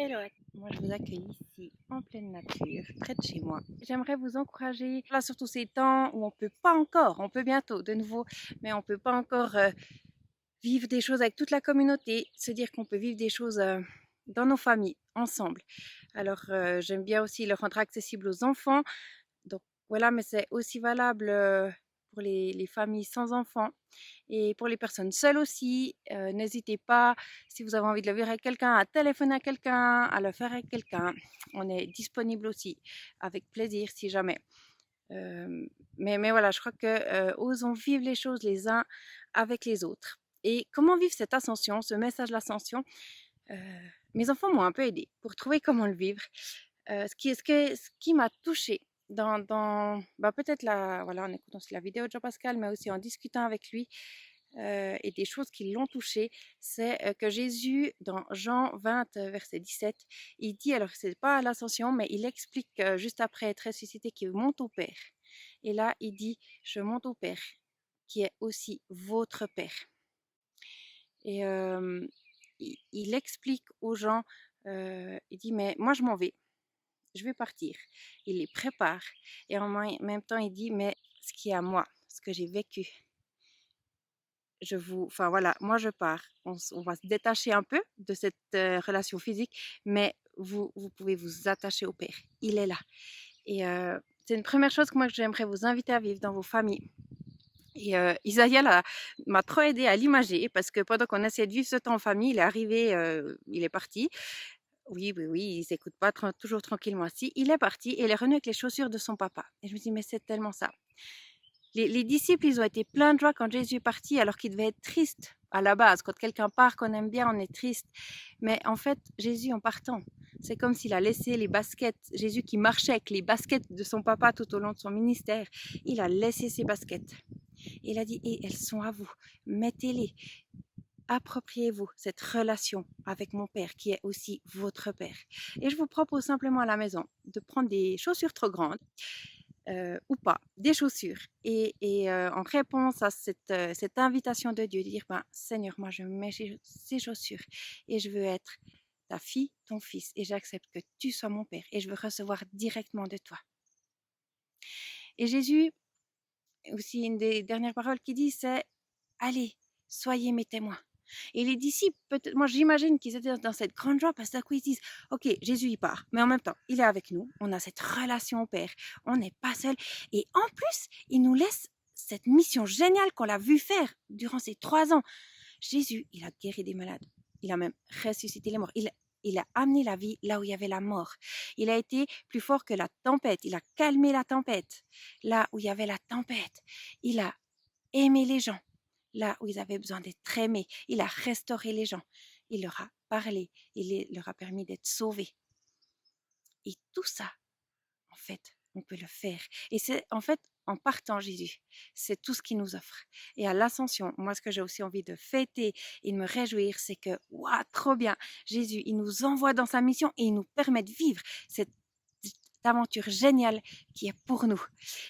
Hello, moi je vous accueille ici en pleine nature, près de chez moi. J'aimerais vous encourager, là surtout ces temps où on peut pas encore, on peut bientôt de nouveau, mais on peut pas encore vivre des choses avec toute la communauté, se dire qu'on peut vivre des choses dans nos familles, ensemble. Alors j'aime bien aussi le rendre accessible aux enfants, donc voilà, mais c'est aussi valable pour les familles sans enfants. Et pour les personnes seules aussi, n'hésitez pas, si vous avez envie de le vivre avec quelqu'un, à téléphoner à quelqu'un, à le faire avec quelqu'un. On est disponible aussi, avec plaisir si jamais. Mais voilà, je crois que osons vivre les choses les uns avec les autres. Et comment vivre cette ascension, ce message de l'ascension? Euh, Mes enfants m'ont un peu aidé pour trouver comment le vivre. Ce qui m'a touchée bah, peut-être voilà, en écoutant aussi la vidéo de Jean-Pascal, mais aussi en discutant avec lui, et des choses qui l'ont touché, c'est que Jésus, dans Jean 20, verset 17, il dit, alors c'est pas à l'ascension, mais il explique juste après être ressuscité qu'il monte au Père. Et là, il dit, je monte au Père, qui est aussi votre Père. Et il explique aux gens, il dit, mais moi je m'en vais, je vais partir. Il les prépare. Et en même temps, il dit, mais ce qui est à moi, ce que j'ai vécu, enfin voilà, moi je pars. On va se détacher un peu de cette relation physique, mais vous pouvez vous attacher au Père. Il est là. Et c'est une première chose que moi j'aimerais vous inviter à vivre dans vos familles. Et Isaïe m'a trop aidé à l'imager parce que pendant qu'on essayait de vivre ce temps en famille, il est arrivé, il est parti. Oui, oui, oui, il s'écoute pas toujours tranquillement assis. Il est parti et il est revenu avec les chaussures de son papa. Et je me dis, mais c'est tellement ça. Les disciples, ils ont été pleins de joie quand Jésus est parti, alors qu'ils devaient être tristes à la base. Quand quelqu'un part, qu'on aime bien, on est triste. Mais en fait, Jésus, en partant, c'est comme s'il a laissé les baskets. Jésus qui marchait avec les baskets de son papa tout au long de son ministère, il a laissé ses baskets. Il a dit, et elles sont à vous, mettez-les. Appropriez-vous cette relation avec mon Père qui est aussi votre Père. Et je vous propose simplement à la maison de prendre des chaussures trop grandes, ou pas, des chaussures. Et en réponse à cette invitation de Dieu, de dire, ben, Seigneur, moi je mets ces chaussures et je veux être ta fille, ton fils, et j'accepte que tu sois mon Père et je veux recevoir directement de toi. Et Jésus, aussi une des dernières paroles qu'il dit, c'est, allez, soyez mes témoins. Et les disciples, peut-être, moi j'imagine qu'ils étaient dans cette grande joie parce que d'un coup ils disent, ok, Jésus il part, mais en même temps, il est avec nous, on a cette relation au Père, on n'est pas seul. Et en plus, il nous laisse cette mission géniale qu'on l'a vu faire durant ces 3 ans. Jésus, il a guéri des malades, il a même ressuscité les morts, il a amené la vie là où il y avait la mort. Il a été plus fort que la tempête, il a calmé la tempête là où il y avait la tempête. Il a aimé les gens là où ils avaient besoin d'être aimés. Il a restauré les gens. Il leur a parlé. Il leur a permis d'être sauvés. Et tout ça, en fait, on peut le faire. Et c'est en fait, en partant Jésus, c'est tout ce qu'il nous offre. Et à l'ascension, moi, ce que j'ai aussi envie de fêter et de me réjouir, c'est que, waouh, trop bien, Jésus, il nous envoie dans sa mission et il nous permet de vivre cette aventure géniale qui est pour nous.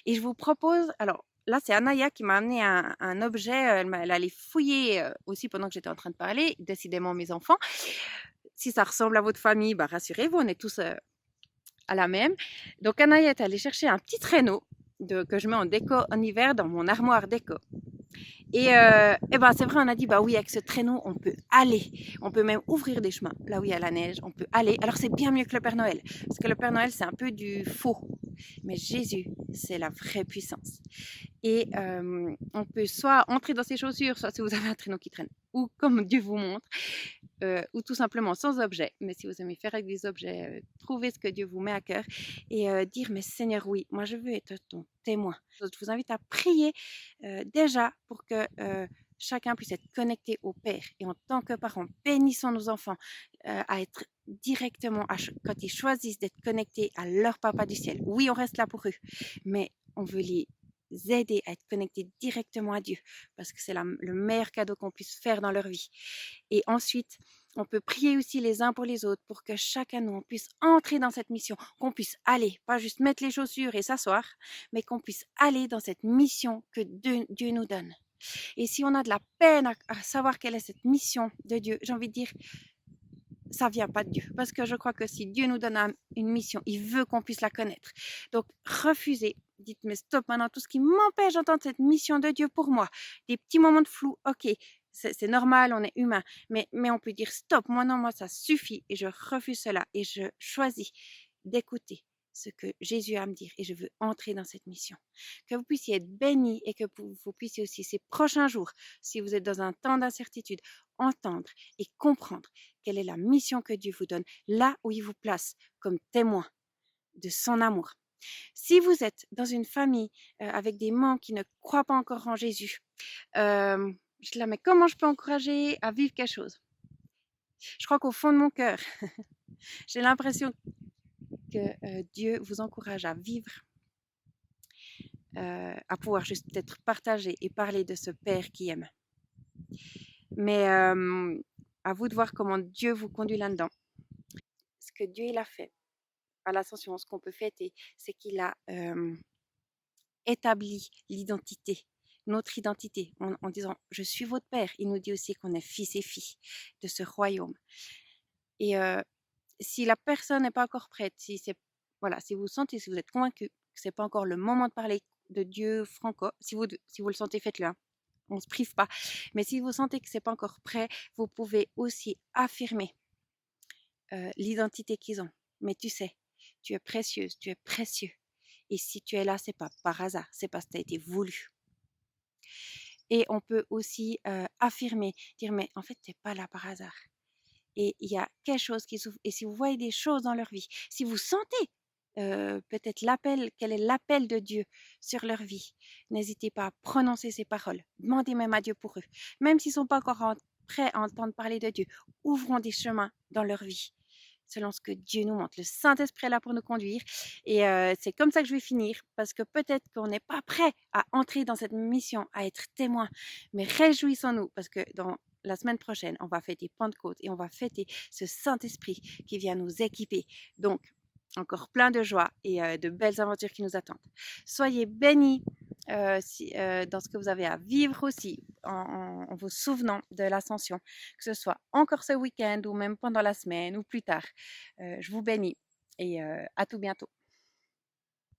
Et je vous propose, alors là, c'est Anaya qui m'a amené un objet. Elle allait fouiller aussi pendant que j'étais en train de parler, décidément mes enfants. Si ça ressemble à votre famille, bah, rassurez-vous, on est tous à la même. Donc Anaya est allée chercher un petit traîneau que je mets en déco en hiver dans mon armoire déco. Et ben c'est vrai, on a dit, bah oui, avec ce traîneau, on peut aller. On peut même ouvrir des chemins. Là où il y a la neige, on peut aller. Alors c'est bien mieux que le Père Noël. Parce que le Père Noël, c'est un peu du faux. Mais Jésus, c'est la vraie puissance. Et on peut soit entrer dans ses chaussures, soit si vous avez un traîneau qui traîne, ou comme Dieu vous montre, ou tout simplement sans objet. Mais si vous aimez faire avec des objets, trouvez ce que Dieu vous met à cœur et dire, mais Seigneur, oui, moi je veux être ton témoin. Je vous invite à prier déjà pour que chacun puisse être connecté au Père. Et en tant que parents, bénissons nos enfants à être directement, quand ils choisissent d'être connectés à leur Papa du ciel. Oui, on reste là pour eux, mais on veut les aider à être connectés directement à Dieu parce que c'est le meilleur cadeau qu'on puisse faire dans leur vie. Et ensuite, on peut prier aussi les uns pour les autres pour que chacun de nous on puisse entrer dans cette mission, qu'on puisse aller, pas juste mettre les chaussures et s'asseoir, mais qu'on puisse aller dans cette mission que Dieu nous donne. Et si on a de la peine à savoir quelle est cette mission de Dieu, j'ai envie de dire, ça vient pas de Dieu. Parce que je crois que si Dieu nous donne une mission, il veut qu'on puisse la connaître. Donc, refusez. Dites, mais stop maintenant, tout ce qui m'empêche d'entendre cette mission de Dieu pour moi. Des petits moments de flou, ok, c'est normal, on est humain. Mais on peut dire stop, moi non, moi ça suffit. Et je refuse cela. Et je choisis d'écouter ce que Jésus a à me dire. Et je veux entrer dans cette mission. Que vous puissiez être bénis et que vous puissiez aussi ces prochains jours, si vous êtes dans un temps d'incertitude, entendre et comprendre quelle est la mission que Dieu vous donne, là où il vous place comme témoin de son amour. Si vous êtes dans une famille avec des membres qui ne croient pas encore en Jésus, je dis là, mais comment je peux encourager à vivre quelque chose? Je crois qu'au fond de mon cœur, j'ai l'impression que Dieu vous encourage à vivre, à pouvoir juste peut-être partager et parler de ce Père qui aime. Mais à vous de voir comment Dieu vous conduit là-dedans. Ce que Dieu il a fait à l'Ascension, ce qu'on peut fêter, c'est qu'il a établi l'identité, notre identité, en disant je suis votre Père. Il nous dit aussi qu'on est fils et filles de ce royaume. Et si la personne n'est pas encore prête, si vous sentez, si vous êtes convaincu que c'est pas encore le moment de parler de Dieu franco, si vous le sentez, faites-le. Hein. On ne se prive pas. Mais si vous sentez que c'est pas encore prêt, vous pouvez aussi affirmer l'identité qu'ils ont. Mais tu sais, tu es précieuse, tu es précieux. Et si tu es là, c'est pas par hasard, c'est parce que tu as été voulu. Et on peut aussi affirmer, dire mais en fait, tu n'es pas là par hasard. Et il y a quelque chose qui s'ouvre. Et si vous voyez des choses dans leur vie, si vous sentez peut-être l'appel, quel est l'appel de Dieu sur leur vie, n'hésitez pas à prononcer ces paroles. Demandez même à Dieu pour eux. Même s'ils ne sont pas encore prêts à entendre parler de Dieu, ouvrons des chemins dans leur vie selon ce que Dieu nous montre. Le Saint-Esprit est là pour nous conduire. Et c'est comme ça que je vais finir, parce que peut-être qu'on n'est pas prêt à entrer dans cette mission, à être témoin. Mais réjouissons-nous, parce que dans la semaine prochaine, on va fêter Pentecôte et on va fêter ce Saint-Esprit qui vient nous équiper. Donc, encore plein de joie et de belles aventures qui nous attendent. Soyez bénis dans ce que vous avez à vivre aussi en vous souvenant de l'ascension, que ce soit encore ce week-end ou même pendant la semaine ou plus tard. Je vous bénis et à tout bientôt.